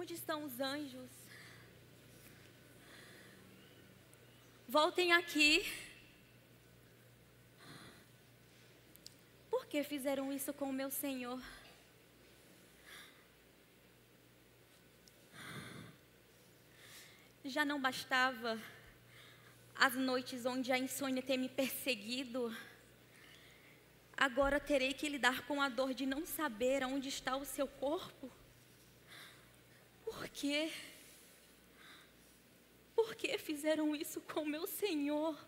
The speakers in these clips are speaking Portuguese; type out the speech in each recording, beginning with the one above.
Onde estão os anjos? Voltem aqui. Por que fizeram isso com o meu Senhor? Já não bastava as noites onde a insônia tem me perseguido. Agora terei que lidar com a dor de não saber onde está o seu corpo. Por quê? Por que fizeram isso com meu Senhor?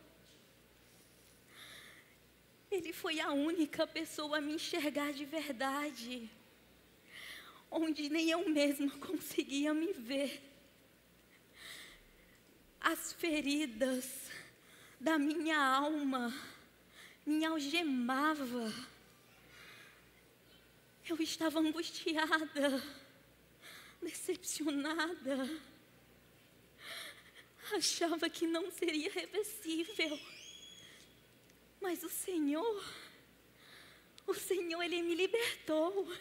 Ele foi a única pessoa a me enxergar de verdade, onde nem eu mesma conseguia me ver. As feridas da minha alma me algemava. Eu estava angustiada, decepcionada. Achava que não seria reversível. Mas o Senhor, Ele me libertou.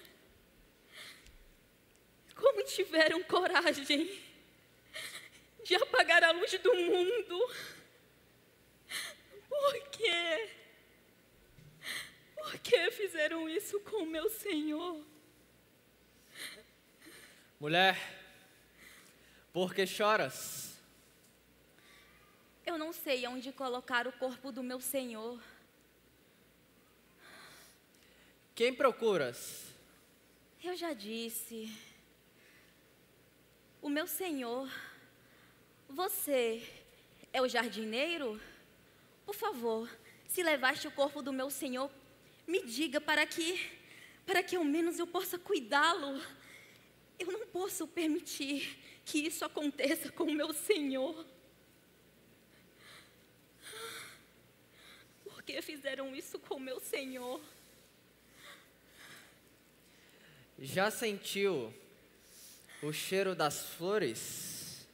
Como tiveram coragem de apagar a luz do mundo? Por quê? Por que fizeram isso com o meu Senhor? Mulher, por que choras? Eu não sei onde colocar o corpo do meu Senhor. Quem procuras? Eu já disse. O meu Senhor. Você é o jardineiro? Por favor, se levaste o corpo do meu Senhor, me diga para que ao menos eu possa cuidá-lo. Eu não posso permitir que isso aconteça com o meu Senhor. Por que fizeram isso com o meu Senhor? Já sentiu o cheiro das flores?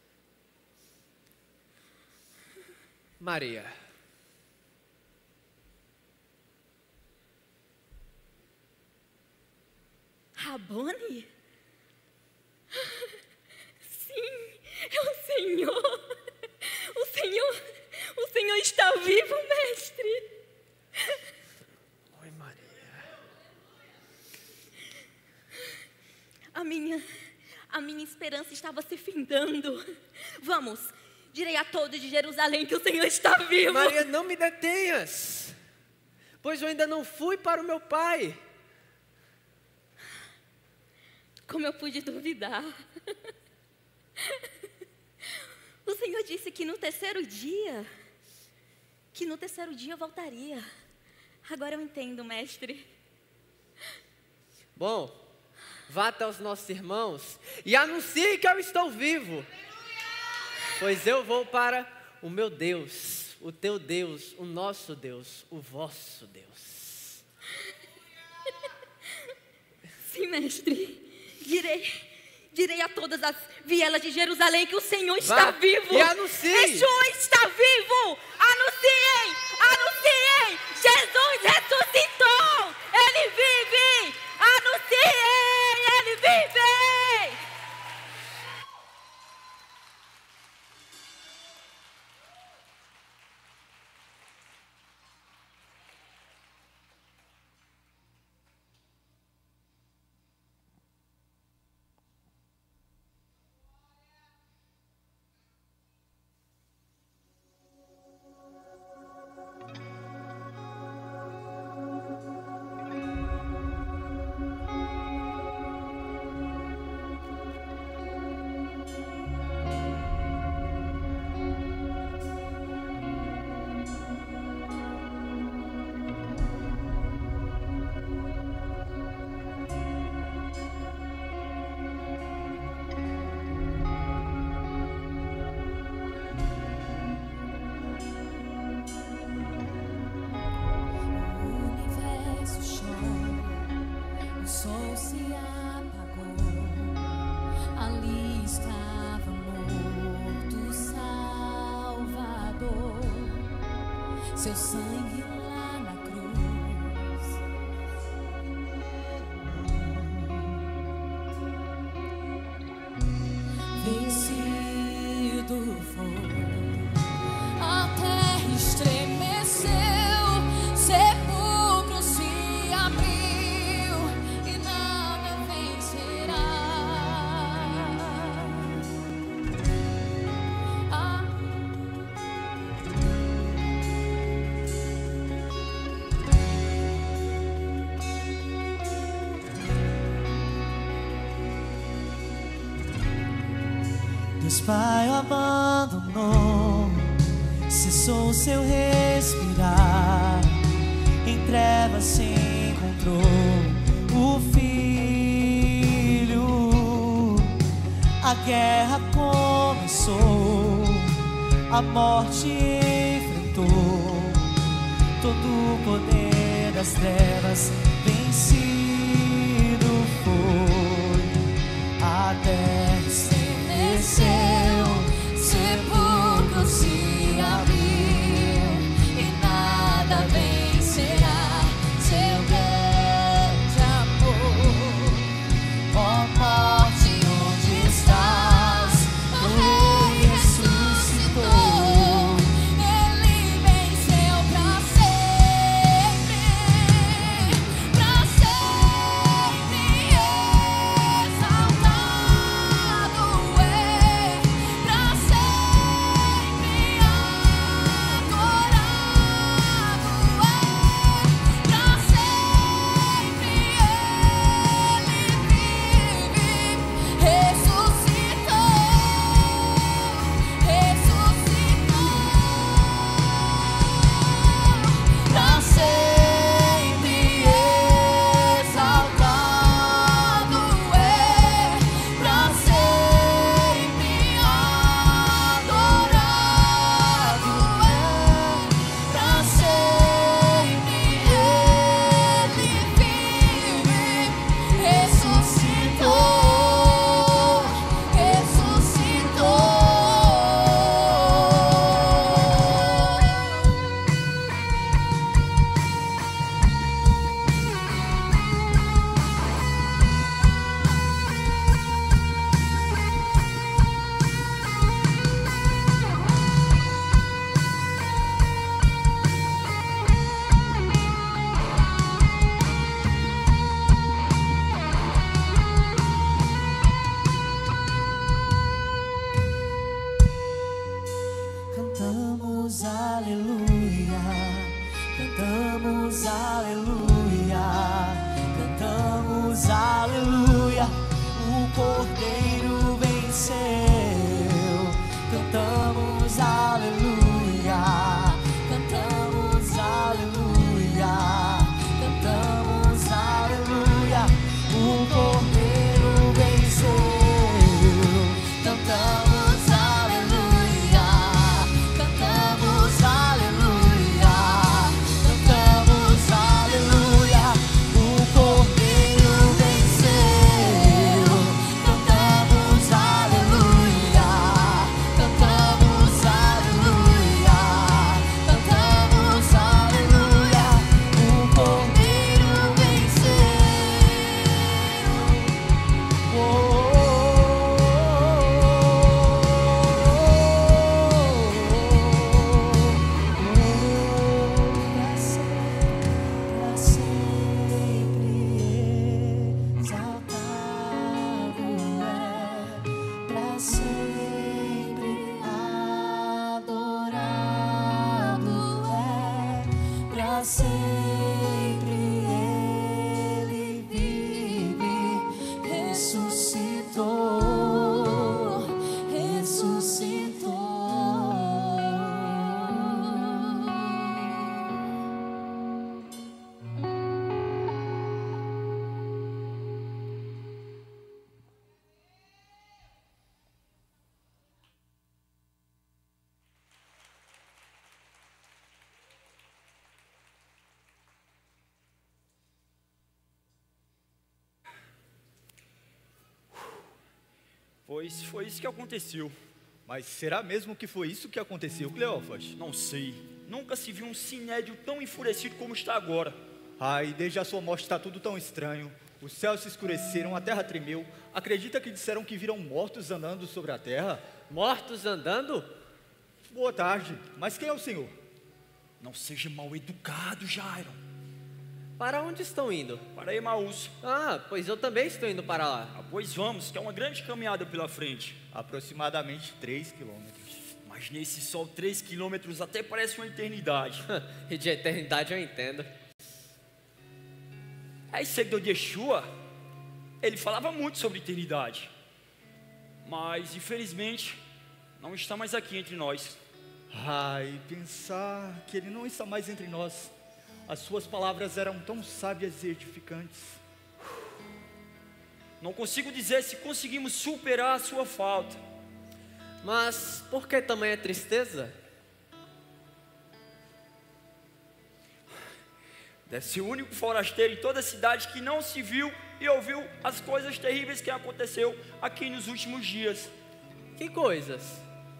Maria. Rabone? Sim, é o Senhor. O Senhor está vivo, mestre. Oi, Maria. A minha esperança estava se findando. Vamos, direi a todos de Jerusalém que o Senhor está vivo. Maria, não me detenhas, pois eu ainda não fui para o meu pai. Como eu pude duvidar? O Senhor disse que no terceiro dia voltaria. Agora eu entendo, mestre. Bom, vá até os nossos irmãos e anuncie que eu estou vivo. Pois eu vou para o meu Deus, o teu Deus, o nosso Deus, o vosso Deus. Sim, mestre. Direi a todas as vielas de Jerusalém que o Senhor está vivo. E anuncie. Yeshua está vivo. Anunciem, anunciem. Jesus ressuscitou. Ele vive. Anunciem, Ele vive. Seu sangue lá na cruz. Pois Pai o abandonou, cessou seu respirar, em trevas se encontrou o Filho. A guerra começou, a morte enfrentou, todo o poder das trevas vencido foi. A terra estremeceu, sepulcro se abriu, e nada vencerá seu grande amor. Ó morte, onde estás? O Rei ressuscitou, Ele venceu pra sempre exaltado é, pra sempre adorado é, pra sempre Ele vive, ressuscitou, pra sempre exaltado é, pra sempre adorado é, pra sempre Ele vive, ressuscitou. Cantamos aleluia, cantamos aleluia, cantamos aleluia, o Cordeiro venceu. Cantamos aleluia, cantamos aleluia, cantamos aleluia, o Cordeiro venceu. Cantamos aleluia, cantamos aleluia, cantamos aleluia, o Cordeiro venceu. Cantamos aleluia, cantamos aleluia, cantamos aleluia, o Cordeiro venceu. Pra sempre exaltado é, pra sempre adorado é, pra sempre Ele vive, ressuscitou, ressuscitou. Pois foi isso que aconteceu. Mas será mesmo que foi isso que aconteceu, Cleófas? Não sei. Nunca se viu um sinédrio tão enfurecido como está agora. Ai, desde a sua morte está tudo tão estranho. Os céus se escureceram, a terra tremeu. Acredita que disseram que viram mortos andando sobre a terra? Mortos andando? Boa tarde, mas quem é o senhor? Não seja mal educado, Jairo. Para onde estão indo? Para Emaús. Ah, pois eu também estou indo para lá. Ah, pois vamos, que é uma grande caminhada pela frente. Aproximadamente 3 quilômetros. Mas nesse sol 3 quilômetros até parece uma eternidade. E de eternidade eu entendo. Aí seguidor de Yeshua, ele falava muito sobre eternidade. mas infelizmente não está mais aqui entre nós. Ai, pensar que ele não está mais entre nós. As suas palavras eram tão sábias e edificantes. Não consigo dizer se conseguimos superar a sua falta. Mas por que tamanha tristeza? Deve ser o único forasteiro em toda a cidade que não se viu e ouviu as coisas terríveis que aconteceu aqui nos últimos dias. Que coisas?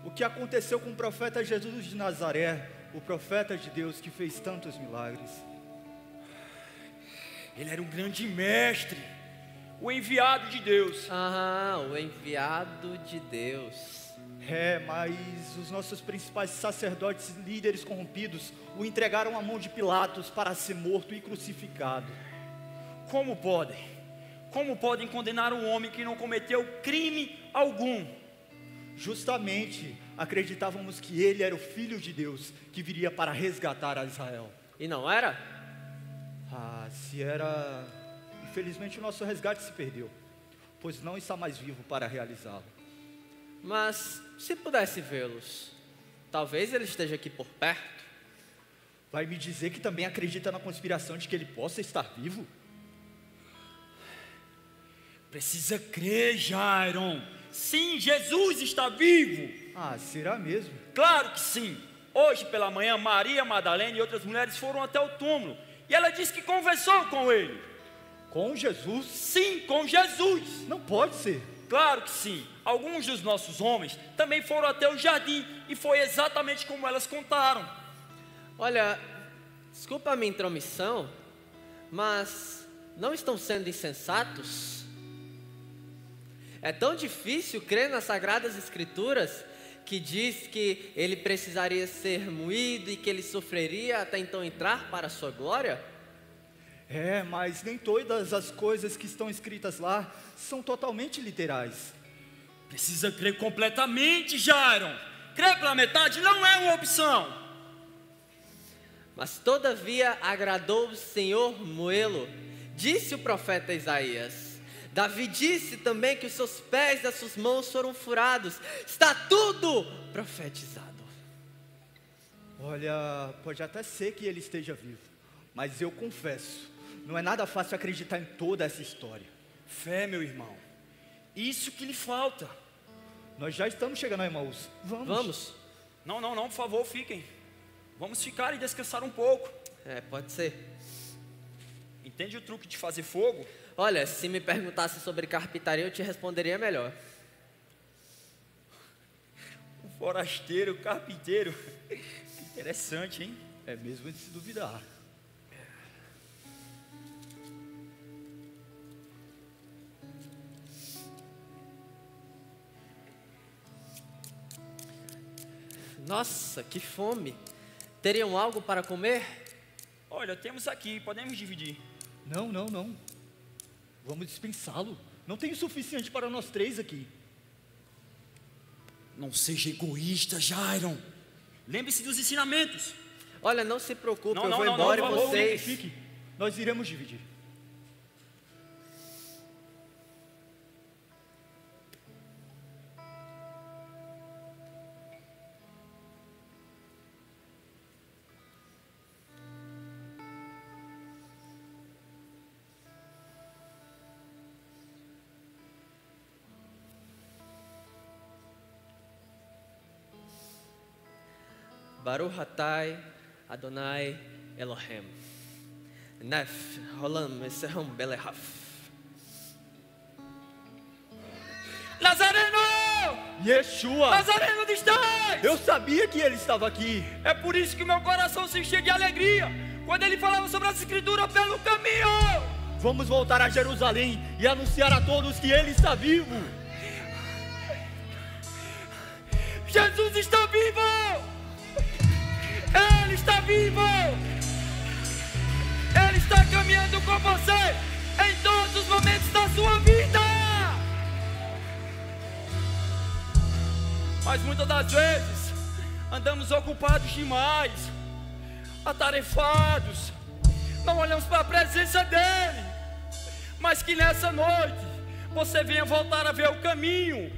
O que aconteceu com o profeta Jesus de Nazaré, o profeta de Deus que fez tantos milagres. Ele era um grande mestre, o enviado de Deus. Ah, o enviado de Deus. Mas os nossos principais sacerdotes e líderes corrompidos o entregaram à mão de Pilatos para ser morto e crucificado. Como podem? Como podem condenar um homem que não cometeu crime algum? Justamente acreditávamos que ele era o Filho de Deus que viria para resgatar a Israel. E não era? Se era... Infelizmente o nosso resgate se perdeu, pois não está mais vivo para realizá-lo. Mas se pudesse vê-los, talvez ele esteja aqui por perto. Vai me dizer que também acredita na conspiração de que ele possa estar vivo? Precisa crer, Jairon. Sim, Jesus está vivo. Será mesmo? Claro que sim. Hoje pela manhã, Maria Madalena e outras mulheres foram até o túmulo. E ela disse que conversou com ele. Com Jesus? Sim, com Jesus. Não pode ser. Claro que sim. Alguns dos nossos homens também foram até o jardim. E foi exatamente como elas contaram. Olha, desculpa a minha intromissão, mas não estão sendo insensatos? É tão difícil crer nas Sagradas Escrituras que diz que ele precisaria ser moído e que ele sofreria até então entrar para a sua glória? Mas nem todas as coisas que estão escritas lá são totalmente literais. Precisa crer completamente, Jairon. Crer pela metade não é uma opção. Mas todavia agradou o Senhor moê-lo, disse o profeta Isaías. Davi disse também que os seus pés e as suas mãos foram furados. Está tudo profetizado. Olha, pode até ser que ele esteja vivo, mas eu confesso, não é nada fácil acreditar em toda essa história. Fé, meu irmão. Isso que lhe falta. Nós já estamos chegando a Emaús. Vamos. Não, por favor, fiquem. Vamos ficar e descansar um pouco. Pode ser. Entende o truque de fazer fogo? Olha, se me perguntasse sobre carpintaria, eu te responderia melhor. Um forasteiro, carpinteiro. Interessante, hein? É mesmo de se duvidar. Nossa, que fome! Teriam algo para comer? Olha, temos aqui, podemos dividir. Não. Vamos dispensá-lo. Não tem o suficiente para nós três aqui. Não seja egoísta, Jairon. Lembre-se dos ensinamentos. Olha, não se preocupe, eu vou não, embora por e favor, vocês... Fique. Nós iremos dividir. Baruch Atai Adonai Elohim. Nef Holam Esehom Belehaf. Nazareno! Yeshua! Nazareno, onde estás? Eu sabia que ele estava aqui. É por isso que meu coração se encheu de alegria quando ele falava sobre as escrituras pelo caminho. Vamos voltar a Jerusalém e anunciar a todos que ele está vivo. Jesus está vivo! Ele está vivo! Ele está caminhando com você em todos os momentos da sua vida! Mas muitas das vezes andamos ocupados demais, atarefados, não olhamos para a presença dEle. Mas que nessa noite você venha voltar a ver o caminho.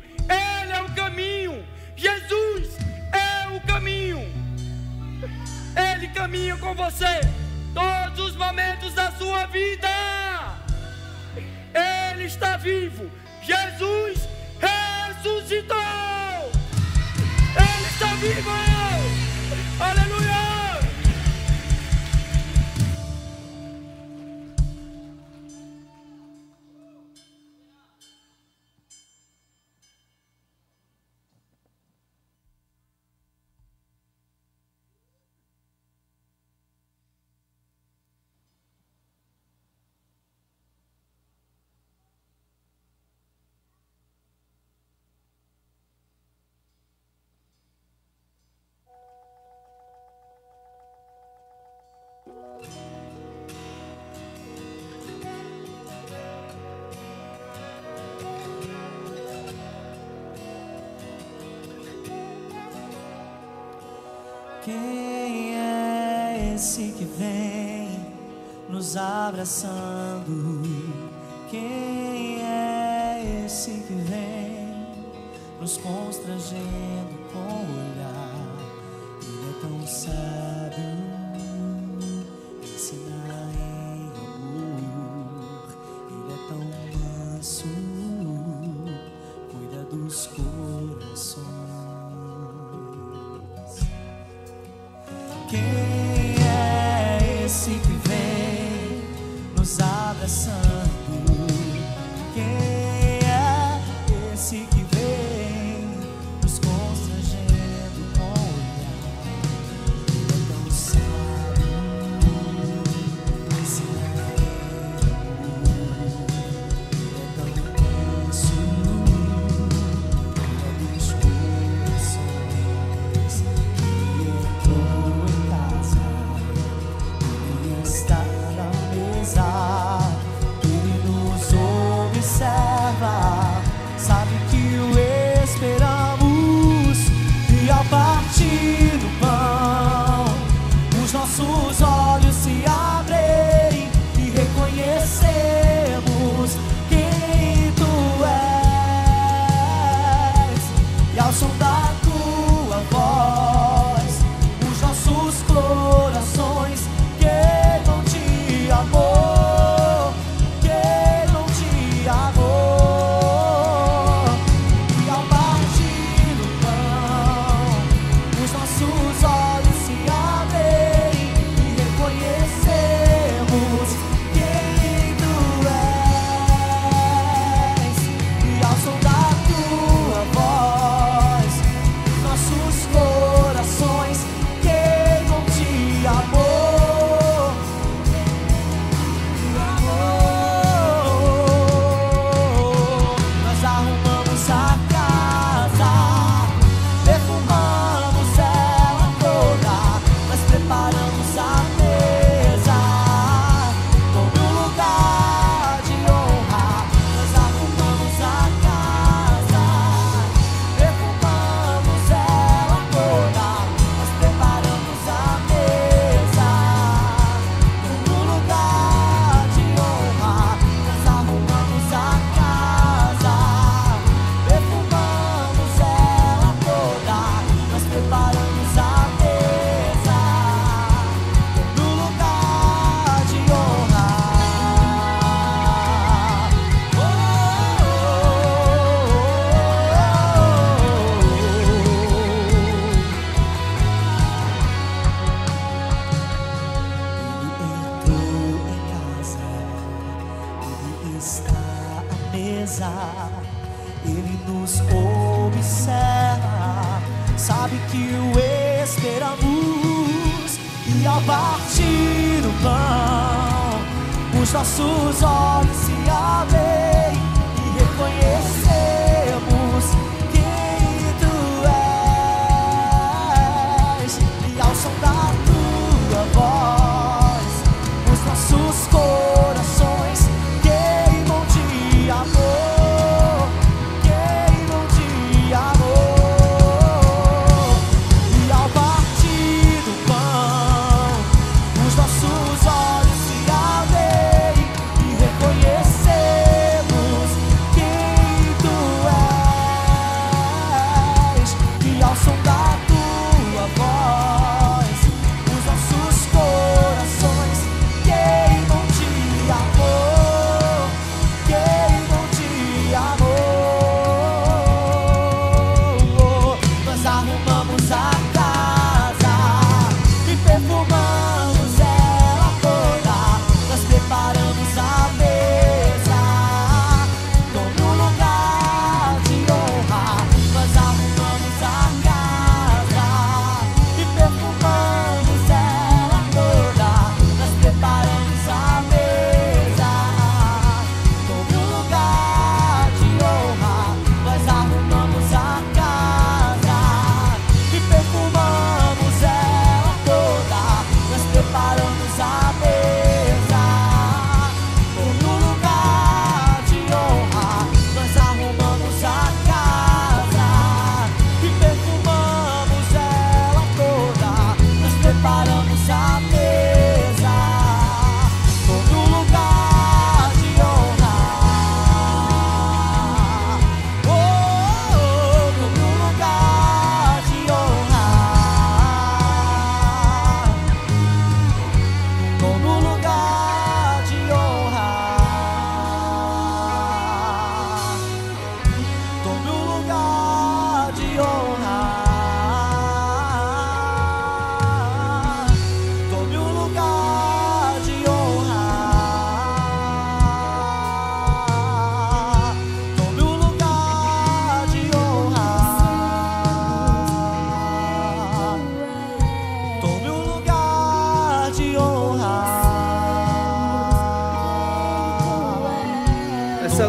Ele é o caminho. Jesus é o caminho. Ele caminha com você todos os momentos da sua vida. Ele está vivo. Jesus ressuscitou. Ele está vivo. Aleluia. Quem é esse que vem nos abraçando? Quem é esse que vem nos constrangendo com o olhar? Ele é tão sábio, ensina em amor. Ele é tão manso, cuida dos corações. Quem é esse que vem nos abraçando? Quem é esse que vem nos constrangendo com o olhar? Ele é tão sábio, ensina ele é tão manso, cuida dos corações. Está na mesa, Ele nos observa, sabe que o esperamos, e ao partir do pão, os nossos olhos se abrem e reconhecemos quem Tu és, e ao som da Tua voz, os nossos corações queimam de amor, queimam de amor. E ao partir do pão, os nossos olhos se abrem e reconhecemos quem Tu és. E ao som da Tua voz, nossos corações queimam de amor. Nós arrumamos a casa, perfumamos ela toda, nós preparamos a mesa como um lugar de honra. Nós arrumamos a casa, perfumamos ela toda, nós preparamos a mesa como um lugar de honra. Nós arrumamos a casa, perfumamos ela toda, nós preparamos a mesa no lugar de honra. Ele entrou em casa, Ele está à mesa, Ele nos observa, sabe que o esperamos, e ao partir do pão, os nossos olhos se abrem e reconhecemos quem Tu és. E ao som da Tua voz, os nossos corações queimam de amor, queimam de amor. E ao partir do pão, os nossos olhos se abrem e reconhecemos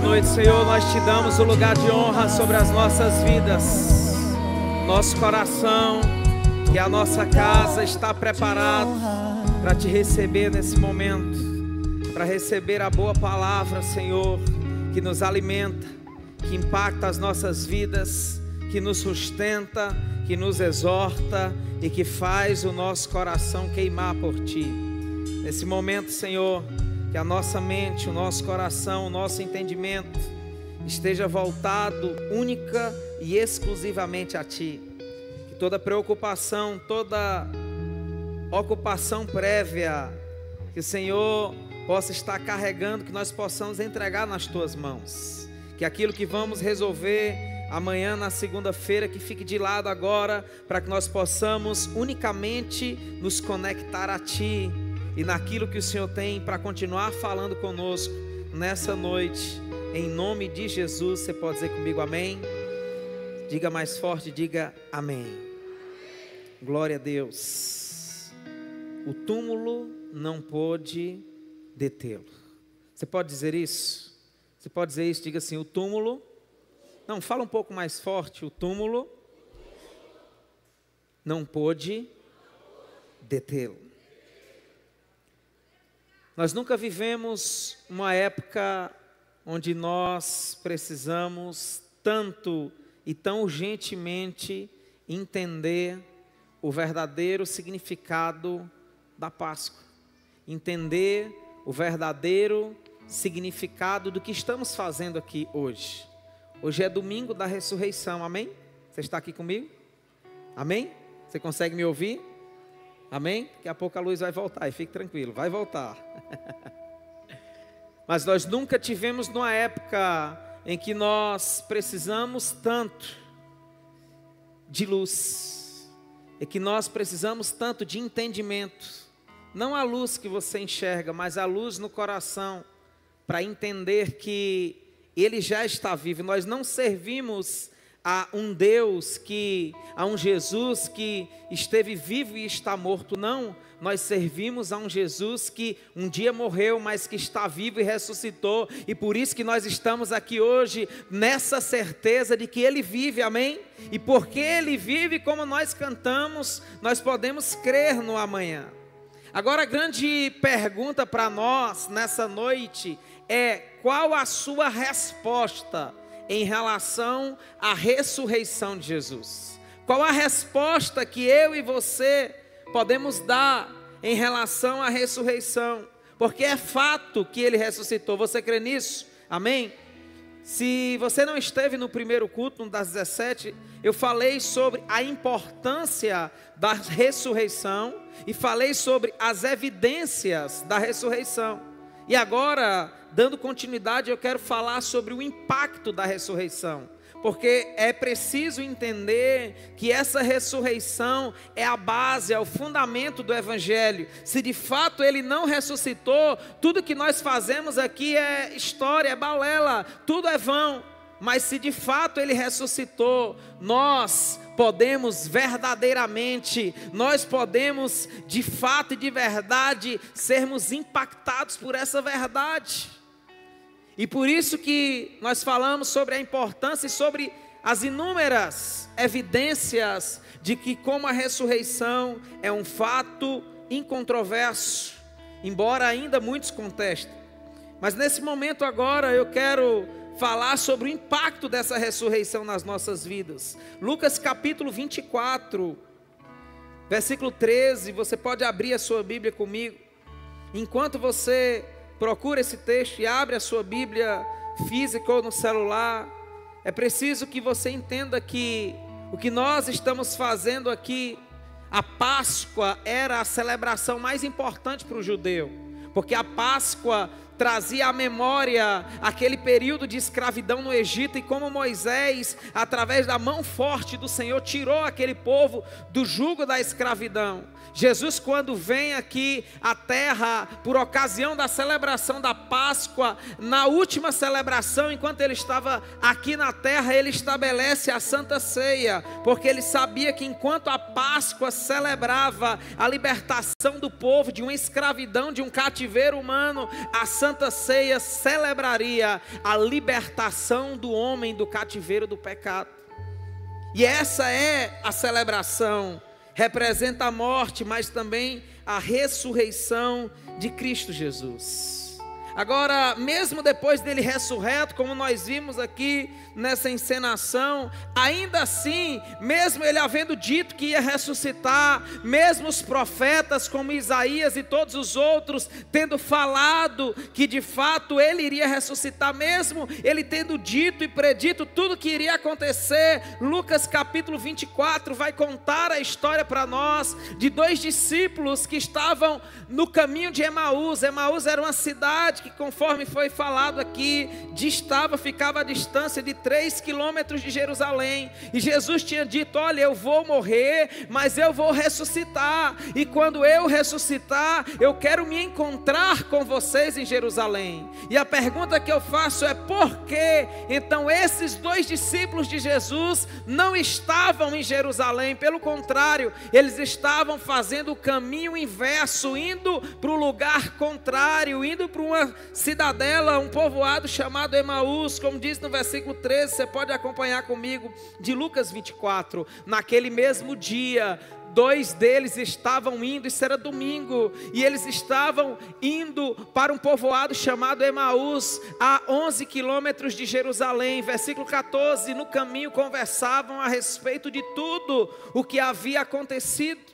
noite, Senhor, nós te damos o lugar de honra sobre as nossas vidas. Nosso coração e a nossa casa está preparado para te receber nesse momento, para receber a boa palavra, Senhor, que nos alimenta, que impacta as nossas vidas, que nos sustenta, que nos exorta e que faz o nosso coração queimar por ti. Nesse momento, Senhor, que a nossa mente, o nosso coração, o nosso entendimento esteja voltado única e exclusivamente a ti. Que toda preocupação, toda ocupação prévia que o Senhor possa estar carregando, que nós possamos entregar nas tuas mãos. Que aquilo que vamos resolver amanhã, na segunda-feira, que fique de lado agora, para que nós possamos unicamente nos conectar a ti e naquilo que o Senhor tem para continuar falando conosco nessa noite. Em nome de Jesus, você pode dizer comigo amém? Diga mais forte, diga amém. Glória a Deus. O túmulo não pôde detê-lo. Você pode dizer isso? Você pode dizer isso? Diga assim, o túmulo... Não, fala um pouco mais forte. O túmulo não pôde detê-lo. Nós nunca vivemos uma época onde nós precisamos tanto e tão urgentemente entender o verdadeiro significado da Páscoa. Entender o verdadeiro significado do que estamos fazendo aqui hoje. Hoje é domingo da ressurreição, amém? Você está aqui comigo? Amém? Você consegue me ouvir? Amém? Daqui a pouco a luz vai voltar, e fique tranquilo, vai voltar. Mas nós nunca tivemos numa época em que nós precisamos tanto de luz, e que nós precisamos tanto de entendimento. Não a luz que você enxerga, mas a luz no coração, para entender que Ele já está vivo. Nós não servimos a um Deus a um Jesus que esteve vivo e está morto, não. Nós servimos a um Jesus que um dia morreu, mas que está vivo e ressuscitou, e por isso que nós estamos aqui hoje, nessa certeza de que Ele vive, amém? E porque Ele vive, como nós cantamos, nós podemos crer no amanhã. Agora a grande pergunta para nós nessa noite é: qual a sua resposta em relação à ressurreição de Jesus? Qual a resposta que eu e você podemos dar em relação à ressurreição? Porque é fato que Ele ressuscitou. Você crê nisso? Amém? Se você não esteve no primeiro culto, no das 17, eu falei sobre a importância da ressurreição e falei sobre as evidências da ressurreição. E agora, dando continuidade, eu quero falar sobre o impacto da ressurreição, porque é preciso entender que essa ressurreição é a base, é o fundamento do Evangelho. Se de fato Ele não ressuscitou, tudo que nós fazemos aqui é história, é balela, tudo é vão. Mas se de fato Ele ressuscitou, nós podemos verdadeiramente, nós podemos de fato e de verdade sermos impactados por essa verdade. E por isso que nós falamos sobre a importância e sobre as inúmeras evidências de que como a ressurreição é um fato incontroverso, embora ainda muitos contestem. Mas nesse momento agora eu quero falar sobre o impacto dessa ressurreição nas nossas vidas. Lucas capítulo 24, versículo 13, você pode abrir a sua Bíblia comigo. Enquanto você procura esse texto e abre a sua Bíblia física ou no celular, é preciso que você entenda que o que nós estamos fazendo aqui, a Páscoa era a celebração mais importante para o judeu, porque a Páscoa trazia à memória aquele período de escravidão no Egito, e como Moisés, através da mão forte do Senhor, tirou aquele povo do jugo da escravidão. Jesus, quando vem aqui à terra, por ocasião da celebração da Páscoa, na última celebração, enquanto ele estava aqui na terra, ele estabelece a Santa Ceia, porque ele sabia que enquanto a Páscoa celebrava a libertação do povo de uma escravidão, de um cativeiro humano, a Santa Ceia celebraria a libertação do homem do cativeiro do pecado. E essa é a celebração. Representa a morte, mas também a ressurreição de Cristo Jesus. Agora, mesmo depois dele ressurreto, como nós vimos aqui nessa encenação, ainda assim, mesmo ele havendo dito que ia ressuscitar, mesmo os profetas como Isaías e todos os outros tendo falado que de fato ele iria ressuscitar, mesmo ele tendo dito e predito tudo que iria acontecer, Lucas capítulo 24 vai contar a história para nós de dois discípulos que estavam no caminho de Emaús. Emaús era uma cidade que, conforme foi falado aqui, ficava à distância de 3 quilômetros de Jerusalém, e Jesus tinha dito: olha, eu vou morrer, mas eu vou ressuscitar, e quando eu ressuscitar, eu quero me encontrar com vocês em Jerusalém. E a pergunta que eu faço é: por que então esses dois discípulos de Jesus não estavam em Jerusalém? Pelo contrário, eles estavam fazendo o caminho inverso, indo para o lugar contrário, indo para uma cidadela, um povoado chamado Emaús, como diz no versículo 13, você pode acompanhar comigo, de Lucas 24. Naquele mesmo dia, dois deles estavam indo, isso era domingo, e eles estavam indo para um povoado chamado Emaús, a 11 quilômetros de Jerusalém. Versículo 14, no caminho conversavam a respeito de tudo o que havia acontecido.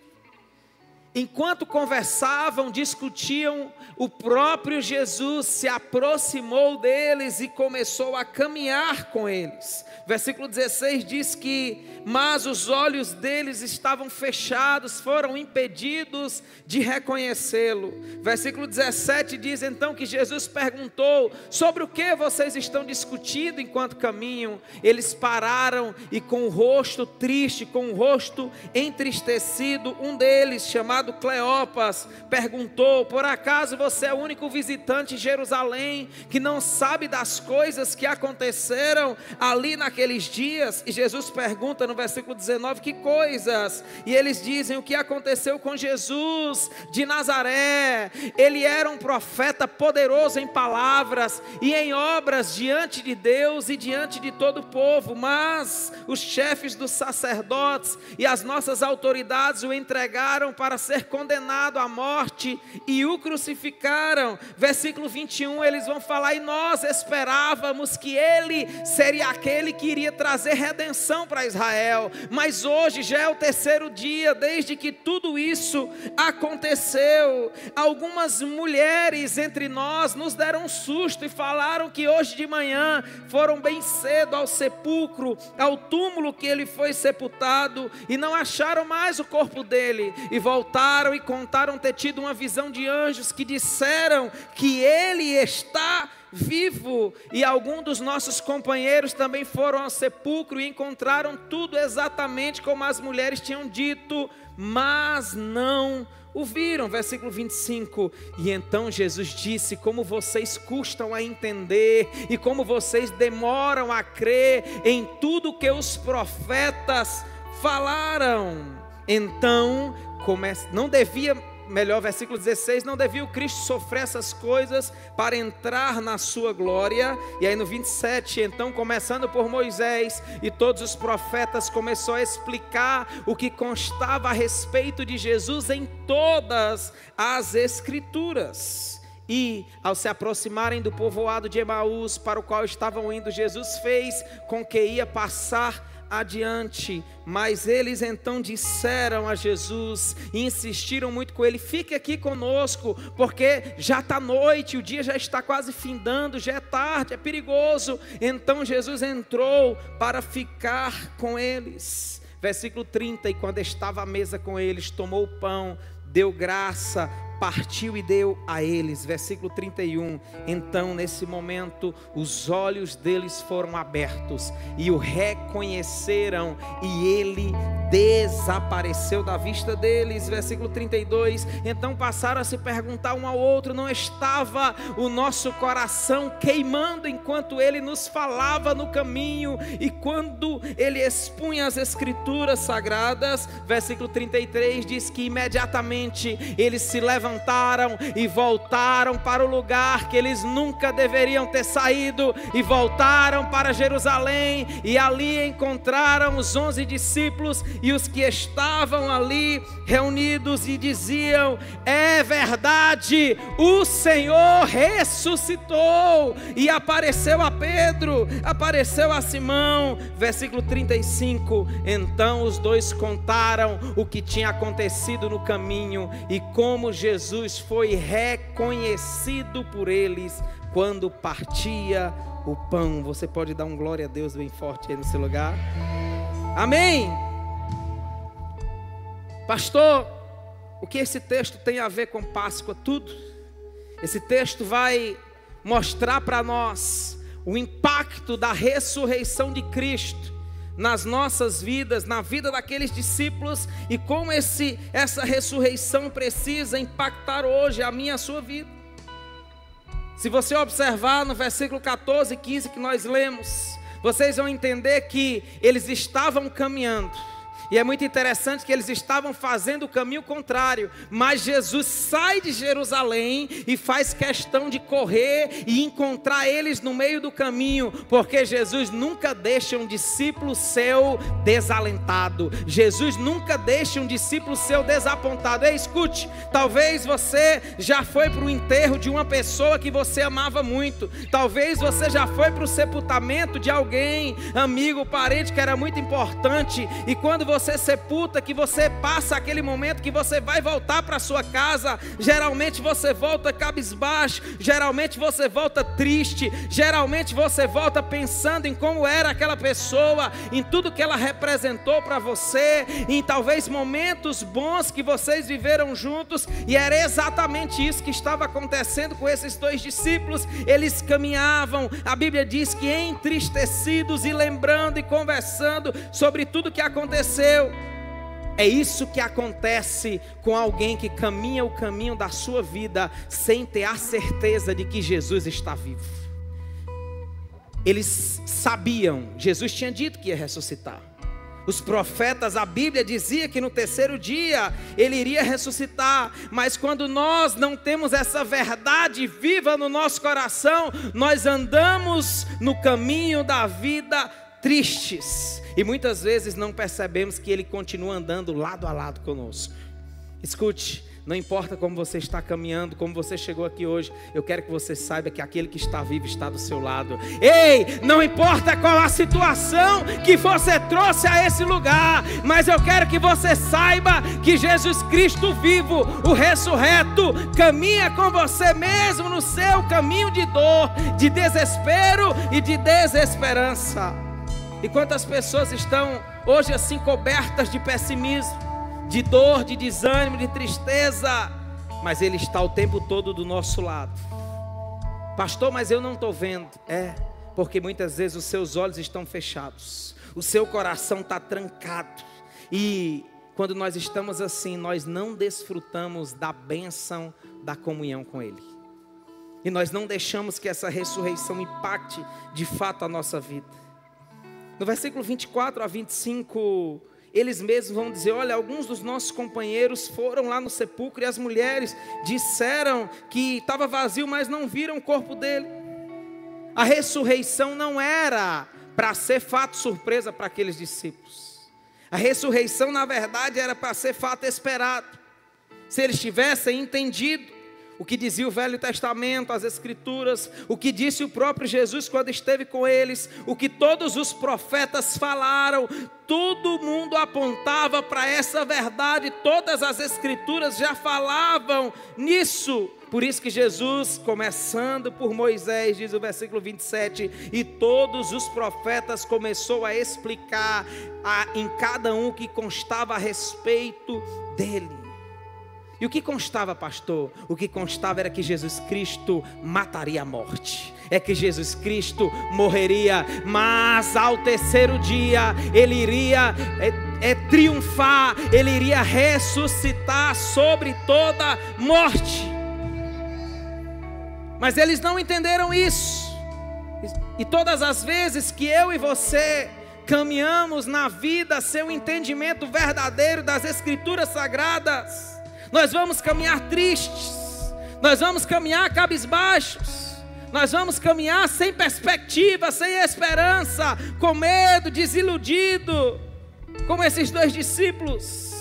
Enquanto conversavam, discutiam, o próprio Jesus se aproximou deles e começou a caminhar com eles. Versículo 16 diz que: mas os olhos deles estavam fechados, foram impedidos de reconhecê-lo. Versículo 17 diz então que Jesus perguntou: sobre o que vocês estão discutindo enquanto caminham? Eles pararam e, com o rosto triste, com o rosto entristecido, um deles, chamado Cleopas, perguntou: por acaso você é o único visitante em Jerusalém que não sabe das coisas que aconteceram ali naqueles dias? E Jesus pergunta no versículo 19: que coisas? E eles dizem: o que aconteceu com Jesus de Nazaré. Ele era um profeta poderoso em palavras e em obras diante de Deus e diante de todo o povo, mas os chefes dos sacerdotes e as nossas autoridades o entregaram para ser condenado à morte e o crucificaram. Versículo 21, eles vão falar: e nós esperávamos que ele seria aquele que iria trazer redenção para Israel, mas hoje já é o terceiro dia desde que tudo isso aconteceu. Algumas mulheres entre nós nos deram um susto e falaram que hoje de manhã foram bem cedo ao sepulcro, ao túmulo que ele foi sepultado, e não acharam mais o corpo dele, e voltaram e contaram ter tido uma visão de anjos que disseram que ele está vivo. E alguns dos nossos companheiros também foram ao sepulcro e encontraram tudo exatamente como as mulheres tinham dito, mas não o viram. Versículo 25, e então Jesus disse: como vocês custam a entender e como vocês demoram a crer em tudo que os profetas falaram. Então, não devia, versículo 16, não devia o Cristo sofrer essas coisas para entrar na sua glória? E aí no 27, então, começando por Moisés e todos os profetas, começou a explicar o que constava a respeito de Jesus em todas as Escrituras. E ao se aproximarem do povoado de Emaús, para o qual estavam indo, Jesus fez com que ia passar adiante, mas eles então disseram a Jesus e insistiram muito com ele: fique aqui conosco, porque já está noite, o dia já está quase findando, já é tarde, é perigoso. Então Jesus entrou para ficar com eles. Versículo 30, e quando estava à mesa com eles, tomou o pão, deu graça, partiu e deu a eles. Versículo 31. Então, nesse momento, os olhos deles foram abertos e o reconheceram, e ele desapareceu da vista deles. Versículo 32. Então passaram a se perguntar um ao outro: não estava o nosso coração queimando enquanto ele nos falava no caminho e quando ele expunha as escrituras sagradas? Versículo 33 diz que imediatamente eles se levantaram e voltaram para o lugar que eles nunca deveriam ter saído, e voltaram para Jerusalém, e ali encontraram os 11 discípulos e os que estavam ali reunidos, e diziam: é verdade, o Senhor ressuscitou e apareceu a Pedro, apareceu a Simão. Versículo 35. Então os dois contaram o que tinha acontecido no caminho e como Jesus foi reconhecido por eles quando partia o pão. Você pode dar um glória a Deus bem forte aí no seu lugar? Amém. Pastor, o que esse texto tem a ver com Páscoa? Tudo. Esse texto vai mostrar para nós o impacto da ressurreição de Cristo nas nossas vidas, na vida daqueles discípulos, e como essa ressurreição precisa impactar hoje a minha e a sua vida. Se você observar no versículo 14 e 15 que nós lemos, vocês vão entender que eles estavam caminhando. E é muito interessante que eles estavam fazendo o caminho contrário, mas Jesus sai de Jerusalém e faz questão de correr e encontrar eles no meio do caminho, porque Jesus nunca deixa um discípulo seu desalentado. Jesus nunca deixa um discípulo seu desapontado. Ei, escute, talvez você já foi para o enterro de uma pessoa que você amava muito, talvez você já foi para o sepultamento de alguém, amigo, parente, que era muito importante, e quando você sepulta, que você passa aquele momento que você vai voltar para sua casa, geralmente você volta cabisbaixo, geralmente você volta triste, geralmente você volta pensando em como era aquela pessoa, em tudo que ela representou para você, em talvez momentos bons que vocês viveram juntos, e era exatamente isso que estava acontecendo com esses dois discípulos. Eles caminhavam, a Bíblia diz que entristecidos e lembrando e conversando sobre tudo que aconteceu. É isso que acontece com alguém que caminha o caminho da sua vida sem ter a certeza de que Jesus está vivo. Eles sabiam, Jesus tinha dito que ia ressuscitar. Os profetas, a Bíblia dizia que no terceiro dia ele iria ressuscitar. Mas quando nós não temos essa verdade viva no nosso coração, nós andamos no caminho da vida tristes, e muitas vezes não percebemos que ele continua andando lado a lado conosco. Escute, não importa como você está caminhando, como você chegou aqui hoje, eu quero que você saiba que aquele que está vivo está do seu lado. Ei, não importa qual a situação que você trouxe a esse lugar, mas eu quero que você saiba que Jesus Cristo vivo, o ressurreto, caminha com você mesmo no seu caminho de dor, de desespero e de desesperança. E quantas pessoas estão hoje assim cobertas de pessimismo, de dor, de desânimo, de tristeza, mas Ele está o tempo todo do nosso lado. Pastor, mas eu não estou vendo. É, porque muitas vezes os seus olhos estão fechados, o seu coração está trancado, e quando nós estamos assim, nós não desfrutamos da bênção da comunhão com Ele, e nós não deixamos que essa ressurreição impacte de fato a nossa vida. No versículo 24 a 25, eles mesmos vão dizer: olha, alguns dos nossos companheiros foram lá no sepulcro, e as mulheres disseram que estava vazio, mas não viram o corpo dele. A ressurreição não era para ser fato surpresa para aqueles discípulos. A ressurreição, na verdade, era para ser fato esperado. Se eles tivessem entendido o que dizia o Velho Testamento, as Escrituras, o que disse o próprio Jesus quando esteve com eles, o que todos os profetas falaram, todo mundo apontava para essa verdade, todas as Escrituras já falavam nisso. Por isso que Jesus, começando por Moisés, diz o versículo 27, e todos os profetas começou a explicar em cada um que constava a respeito dele. E o que constava, pastor? O que constava era que Jesus Cristo mataria a morte. É que Jesus Cristo morreria, mas ao terceiro dia Ele iria triunfar, Ele iria ressuscitar sobre toda morte. Mas eles não entenderam isso. E todas as vezes que eu e você caminhamos na vida sem o entendimento verdadeiro das Escrituras Sagradas, nós vamos caminhar tristes, nós vamos caminhar cabisbaixos, nós vamos caminhar sem perspectiva, sem esperança, com medo, desiludido, como esses 2 discípulos.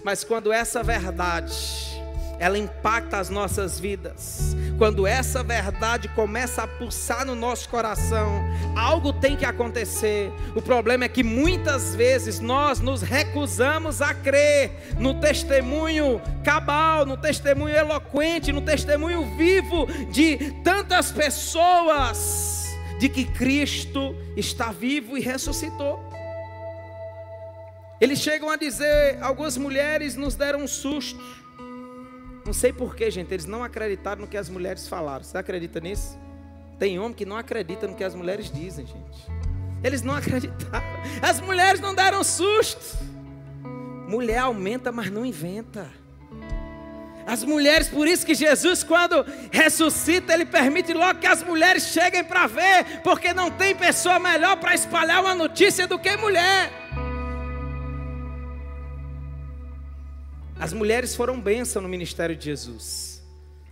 Mas quando essa verdade, ela impacta as nossas vidas, quando essa verdade começa a pulsar no nosso coração, algo tem que acontecer. O problema é que muitas vezes nós nos recusamos a crer no testemunho cabal, no testemunho eloquente, no testemunho vivo de tantas pessoas, de que Cristo está vivo e ressuscitou. Eles chegam a dizer, algumas mulheres nos deram um susto. Não sei porquê, gente, eles não acreditaram no que as mulheres falaram. Você acredita nisso? Tem homem que não acredita no que as mulheres dizem, gente. Eles não acreditaram. As mulheres não deram susto. Mulher aumenta, mas não inventa. As mulheres, por isso que Jesus, quando ressuscita, Ele permite logo que as mulheres cheguem para ver, porque não tem pessoa melhor para espalhar uma notícia do que mulher. As mulheres foram bênção no ministério de Jesus.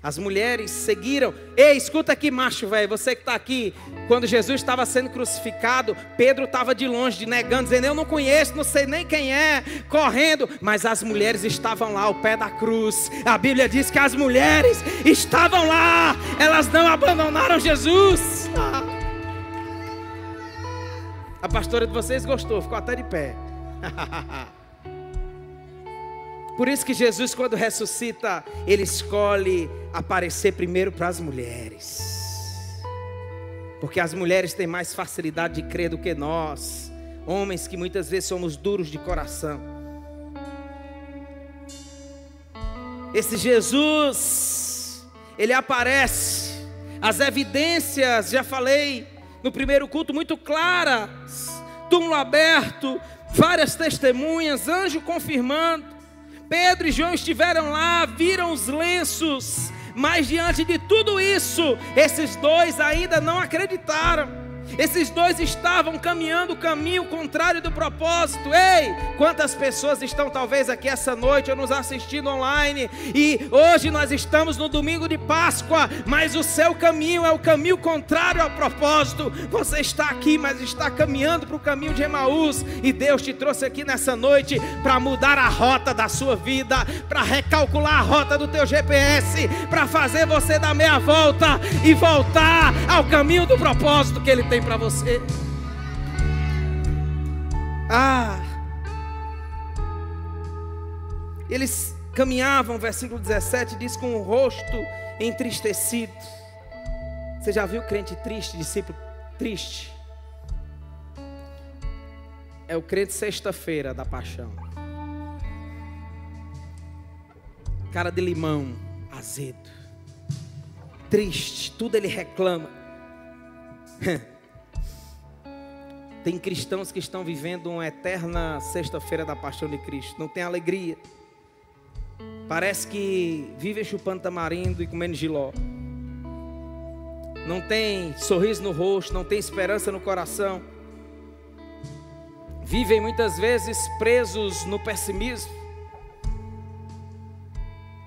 As mulheres seguiram. Ei, escuta aqui, macho velho, você que está aqui. Quando Jesus estava sendo crucificado, Pedro estava de longe, negando, dizendo, eu não conheço, não sei nem quem é, correndo. Mas as mulheres estavam lá ao pé da cruz. A Bíblia diz que as mulheres estavam lá. Elas não abandonaram Jesus. A pastora de vocês gostou, ficou até de pé. Por isso que Jesus, quando ressuscita, Ele escolhe aparecer primeiro para as mulheres. Porque as mulheres têm mais facilidade de crer do que nós, homens que muitas vezes somos duros de coração. Esse Jesus, Ele aparece. As evidências, já falei no primeiro culto, muito claras. Túmulo aberto, várias testemunhas, anjo confirmando. Pedro e João estiveram lá, viram os lenços, mas diante de tudo isso, esses 2 ainda não acreditaram. Esses 2 estavam caminhando o caminho contrário do propósito. Ei, quantas pessoas estão talvez aqui essa noite ou nos assistindo online, e hoje nós estamos no domingo de Páscoa, mas o seu caminho é o caminho contrário ao propósito. Você está aqui, mas está caminhando para o caminho de Emaús, e Deus te trouxe aqui nessa noite para mudar a rota da sua vida, para recalcular a rota do teu GPS, para fazer você dar meia volta e voltar ao caminho do propósito que Ele tem para você. Eles caminhavam, versículo 17 diz, com o rosto entristecido. Você já viu crente triste, discípulo triste? É o crente sexta-feira da paixão. Cara de limão, azedo, triste, tudo ele reclama. Tem cristãos que estão vivendo uma eterna sexta-feira da paixão de Cristo. Não tem alegria. Parece que vivem chupando tamarindo e comendo jiló. Não tem sorriso no rosto, não tem esperança no coração. Vivem muitas vezes presos no pessimismo,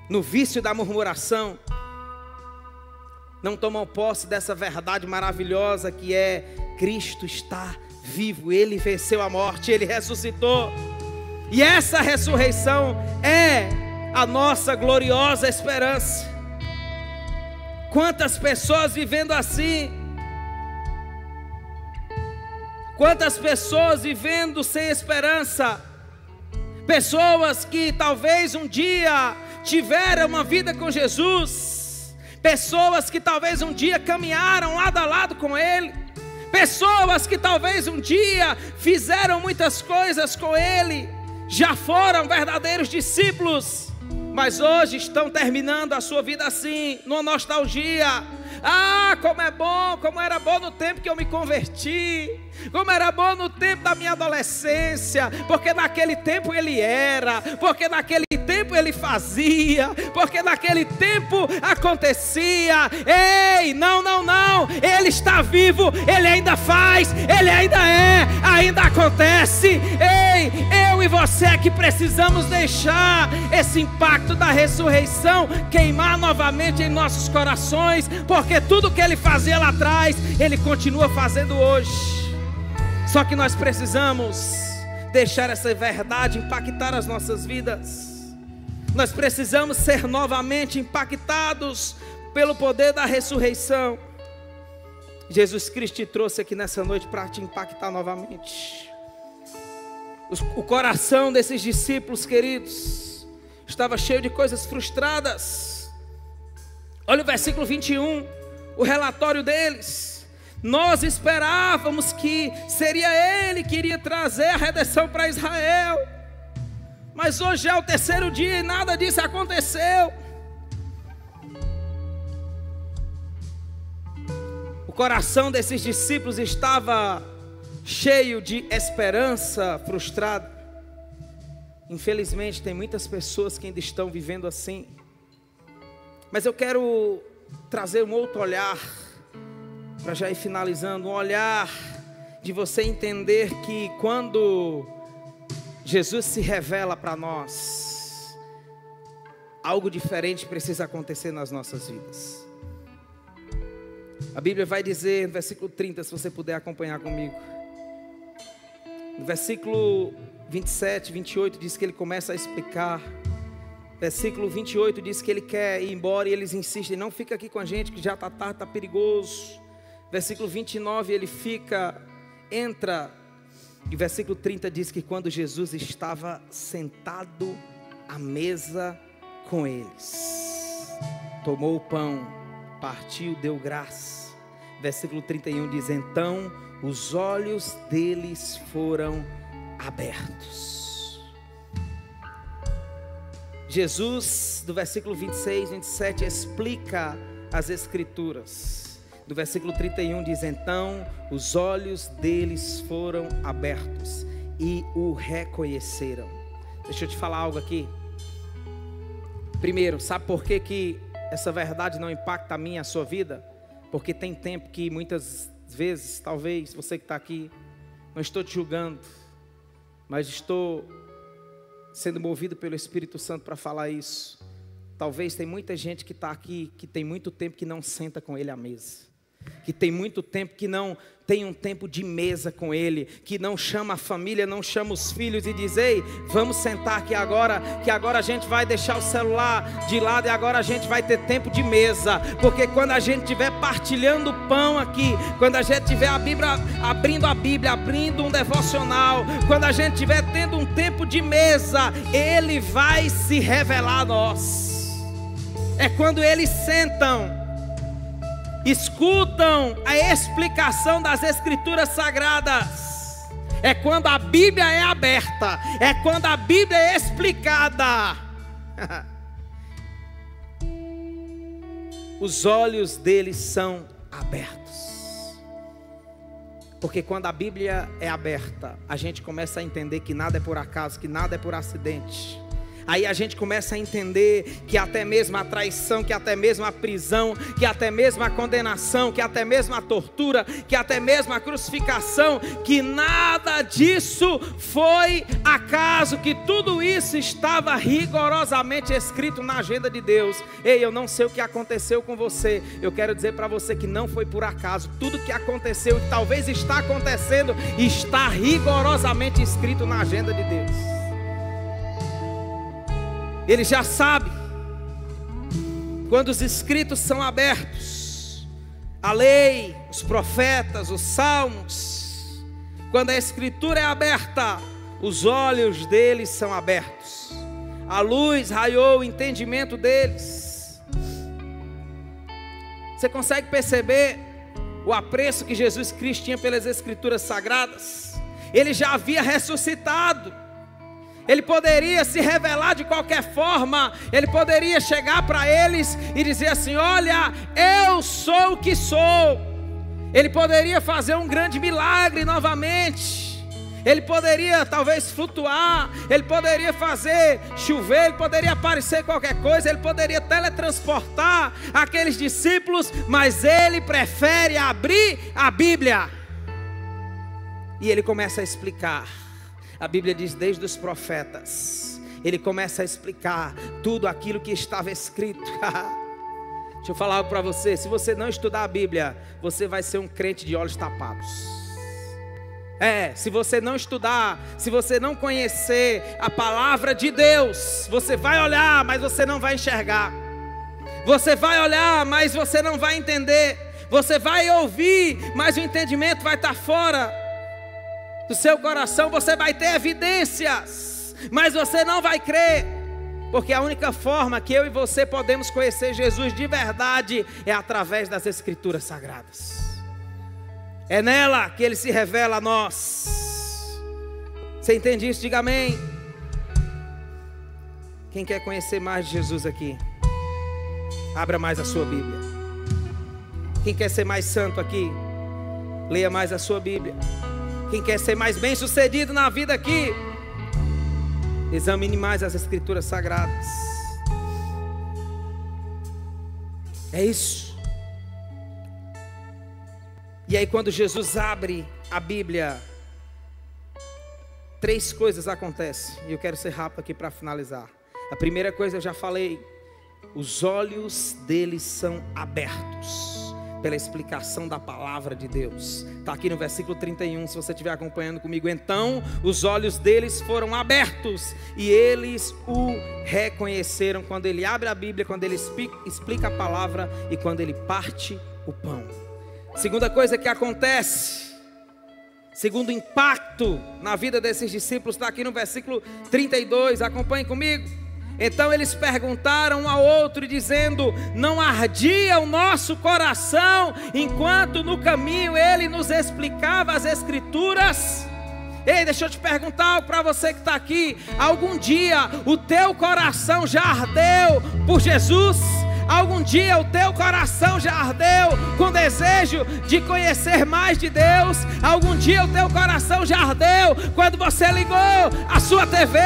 no vício da murmuração. Não tomam posse dessa verdade maravilhosa que é: Cristo está vivo, Ele venceu a morte, Ele ressuscitou. E essa ressurreição é a nossa gloriosa esperança. Quantas pessoas vivendo assim, quantas pessoas vivendo sem esperança, pessoas que talvez um dia tiveram uma vida com Jesus, pessoas que talvez um dia caminharam lado a lado com Ele, pessoas que talvez um dia fizeram muitas coisas com Ele, já foram verdadeiros discípulos, mas hoje estão terminando a sua vida assim, numa nostalgia. Ah, como é bom, como era bom no tempo que eu me converti, como era bom no tempo da minha adolescência, porque naquele tempo ele era, porque naquele tempo ele fazia, porque naquele tempo acontecia. Ei, não, ele está vivo, ele ainda faz, ele ainda é, ainda acontece. Ei, eu e você é que precisamos deixar esse impacto da ressurreição queimar novamente em nossos corações, porque tudo que ele fazia lá atrás, ele continua fazendo hoje. Só que nós precisamos deixar essa verdade impactar as nossas vidas. Nós precisamos ser novamente impactados pelo poder da ressurreição. Jesus Cristo te trouxe aqui nessa noite para te impactar novamente. O coração desses discípulos queridos estava cheio de coisas frustradas. Olha o versículo 21, o relatório deles. Nós esperávamos que seria Ele que iria trazer a redenção para Israel, mas hoje é o terceiro dia e nada disso aconteceu. O coração desses discípulos estava cheio de esperança frustrada. Infelizmente tem muitas pessoas que ainda estão vivendo assim. Mas eu quero trazer um outro olhar, para já ir finalizando, um olhar de você entender que quando Jesus se revela para nós, algo diferente precisa acontecer nas nossas vidas. A Bíblia vai dizer no versículo 30, se você puder acompanhar comigo. No versículo 27, 28 diz que ele começa a explicar. Versículo 28 diz que ele quer ir embora e eles insistem: não fica aqui com a gente que já está tarde, está perigoso. Versículo 29 ele entra. E versículo 30 diz que quando Jesus estava sentado à mesa com eles, tomou o pão, partiu, deu graça. Versículo 31 diz: então os olhos deles foram abertos. Jesus, do versículo 26, 27, explica as Escrituras. Do versículo 31 diz: então os olhos deles foram abertos e o reconheceram. Deixa eu te falar algo aqui. Primeiro, sabe por que essa verdade não impacta a minha e a sua vida? Porque tem tempo que muitas vezes, talvez você que está aqui, não estou te julgando, mas estou sendo movido pelo Espírito Santo para falar isso. Talvez tem muita gente que está aqui, que tem muito tempo que não senta com Ele à mesa, que tem muito tempo que não tem um tempo de mesa com Ele, que não chama a família, não chama os filhos e diz: ei, vamos sentar aqui agora, que agora a gente vai deixar o celular de lado e agora a gente vai ter tempo de mesa. Porque quando a gente estiver partilhando o pão aqui, quando a gente estiver abrindo a Bíblia, abrindo um devocional, quando a gente estiver tendo um tempo de mesa, Ele vai se revelar a nós. É quando eles sentam, escutam a explicação das Escrituras Sagradas, é quando a Bíblia é aberta, é quando a Bíblia é explicada. Os olhos deles são abertos, porque quando a Bíblia é aberta, a gente começa a entender que nada é por acaso, que nada é por acidente. Aí a gente começa a entender que até mesmo a traição, que até mesmo a prisão, que até mesmo a condenação, que até mesmo a tortura, que até mesmo a crucificação, que nada disso foi acaso, que tudo isso estava rigorosamente escrito na agenda de Deus. Ei, eu não sei o que aconteceu com você, eu quero dizer para você que não foi por acaso. Tudo que aconteceu e talvez está acontecendo, está rigorosamente escrito na agenda de Deus. Ele já sabe. Quando os escritos são abertos, a lei, os profetas, os salmos, quando a escritura é aberta, os olhos deles são abertos, a luz raiou o entendimento deles. Você consegue perceber o apreço que Jesus Cristo tinha pelas Escrituras Sagradas? Ele já havia ressuscitado. Ele poderia se revelar de qualquer forma. Ele poderia chegar para eles e dizer assim: olha, eu sou o que sou. Ele poderia fazer um grande milagre novamente. Ele poderia talvez flutuar. Ele poderia fazer chover. Ele poderia aparecer qualquer coisa. Ele poderia teletransportar aqueles discípulos. Mas ele prefere abrir a Bíblia. E ele começa a explicar. A Bíblia diz desde os profetas. Ele começa a explicar tudo aquilo que estava escrito. Deixa eu falar algo para você. Se você não estudar a Bíblia, você vai ser um crente de olhos tapados. Se você não estudar, se você não conhecer a palavra de Deus, você vai olhar, mas você não vai enxergar. Você vai olhar, mas você não vai entender. Você vai ouvir, mas o entendimento vai estar fora do seu coração. Você vai ter evidências, mas você não vai crer. Porque a única forma que eu e você podemos conhecer Jesus de verdade é através das Escrituras Sagradas. É nela que Ele se revela a nós. Você entende isso? Diga amém. Quem quer conhecer mais de Jesus aqui? Abra mais a sua Bíblia. Quem quer ser mais santo aqui? Leia mais a sua Bíblia. Quem quer ser mais bem sucedido na vida aqui? Examine mais as Escrituras Sagradas. É isso. E aí quando Jesus abre a Bíblia, 3 coisas acontecem. E eu quero ser rápido aqui para finalizar. A primeira coisa eu já falei. Os olhos deles são abertos pela explicação da palavra de Deus. Está aqui no versículo 31, se você estiver acompanhando comigo. Então os olhos deles foram abertos e eles o reconheceram. Quando ele abre a Bíblia, quando ele explica a palavra e quando ele parte o pão. Segunda coisa que acontece, segundo impacto na vida desses discípulos, está aqui no versículo 32, acompanhe comigo. Então eles perguntaram um ao outro dizendo: não ardia o nosso coração enquanto no caminho ele nos explicava as Escrituras? Ei, deixa eu te perguntar algo para você que está aqui. Algum dia o teu coração já ardeu por Jesus? Algum dia o teu coração já ardeu com desejo de conhecer mais de Deus? Algum dia o teu coração já ardeu quando você ligou a sua TV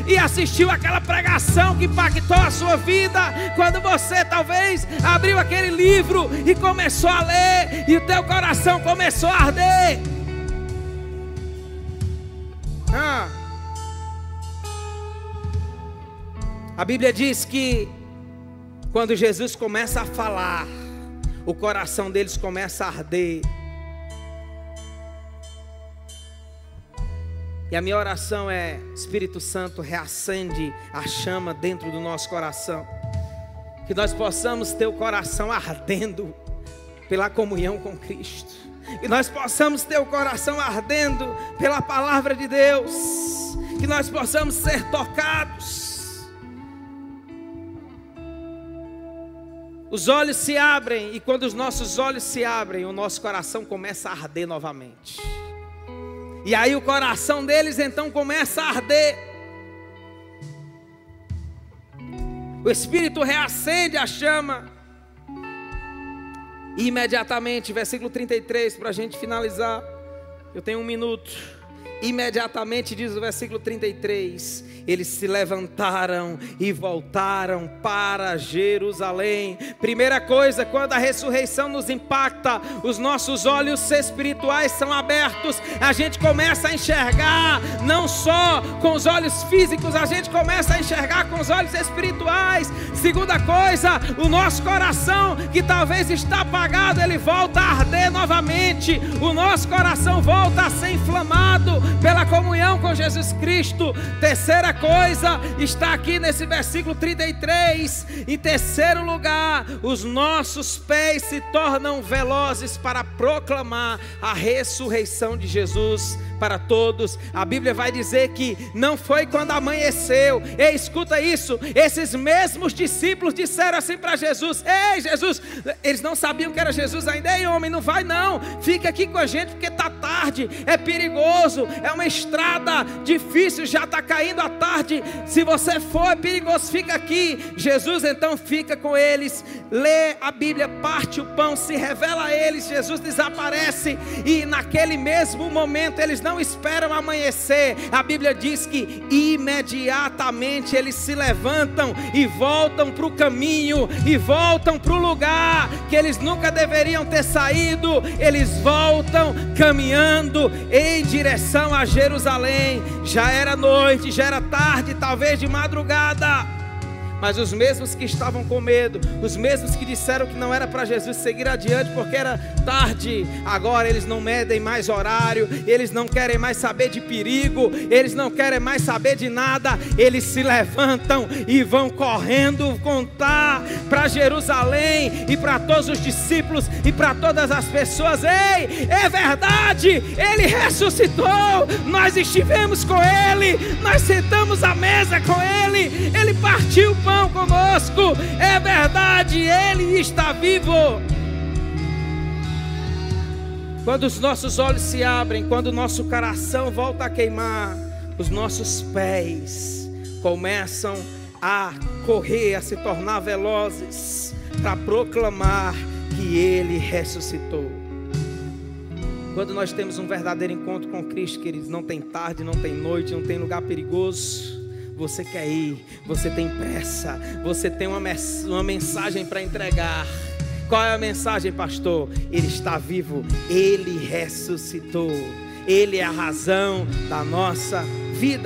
e assistiu aquela pregação que impactou a sua vida? Quando você talvez abriu aquele livro e começou a ler e o teu coração começou a arder? A Bíblia diz que quando Jesus começa a falar, o coração deles começa a arder. E a minha oração é: Espírito Santo, reacende a chama dentro do nosso coração. Que nós possamos ter o coração ardendo pela comunhão com Cristo. Que nós possamos ter o coração ardendo pela palavra de Deus. Que nós possamos ser tocados. Os olhos se abrem, e quando os nossos olhos se abrem, o nosso coração começa a arder novamente. E aí o coração deles então começa a arder. O Espírito reacende a chama. E imediatamente, versículo 33, para a gente finalizar. Eu tenho 1 minuto. Imediatamente, diz o versículo 33, eles se levantaram e voltaram para Jerusalém. Primeira coisa, quando a ressurreição nos impacta, os nossos olhos espirituais são abertos. A gente começa a enxergar, não só com os olhos físicos, a gente começa a enxergar com os olhos espirituais. Segunda coisa, o nosso coração, que talvez está apagado, ele volta a arder novamente. O nosso coração volta a ser inflamado pela comunhão com Jesus Cristo. Terceira coisa está aqui nesse versículo 33. Em terceiro lugar, os nossos pés se tornam velozes para proclamar a ressurreição de Jesus para todos. A Bíblia vai dizer que não foi quando amanheceu. Ei, escuta isso, esses mesmos discípulos disseram assim para Jesus: ei, Jesus, eles não sabiam que era Jesus ainda. Ei, homem, não vai não, fica aqui com a gente porque está tarde, é perigoso, é uma estrada difícil, já está caindo a tarde. Se você for, é perigoso, fica aqui. Jesus então fica com eles, lê a Bíblia, parte o pão, se revela a eles, Jesus desaparece, e naquele mesmo momento eles não esperam amanhecer. A Bíblia diz que imediatamente eles se levantam e voltam para o caminho, e voltam para o lugar que eles nunca deveriam ter saído. Eles voltam caminhando em direção a Jerusalém. Já era noite, já era tarde, talvez de madrugada. Mas os mesmos que estavam com medo, os mesmos que disseram que não era para Jesus seguir adiante porque era tarde, agora eles não medem mais horário, eles não querem mais saber de perigo, eles não querem mais saber de nada. Eles se levantam e vão correndo contar para Jerusalém e para todos os discípulos e para todas as pessoas: ei, é verdade, Ele ressuscitou, nós estivemos com Ele, nós sentamos à mesa com Ele, Ele partiu o pão conosco, é verdade, Ele está vivo. Quando os nossos olhos se abrem, quando o nosso coração volta a queimar, os nossos pés começam a correr, a se tornar velozes, para proclamar que Ele ressuscitou. Quando nós temos um verdadeiro encontro com Cristo, queridos, não tem tarde, não tem noite, não tem lugar perigoso. Você quer ir, você tem pressa, você tem uma mensagem para entregar. Qual é a mensagem, pastor? Ele está vivo, Ele ressuscitou, Ele é a razão da nossa vida.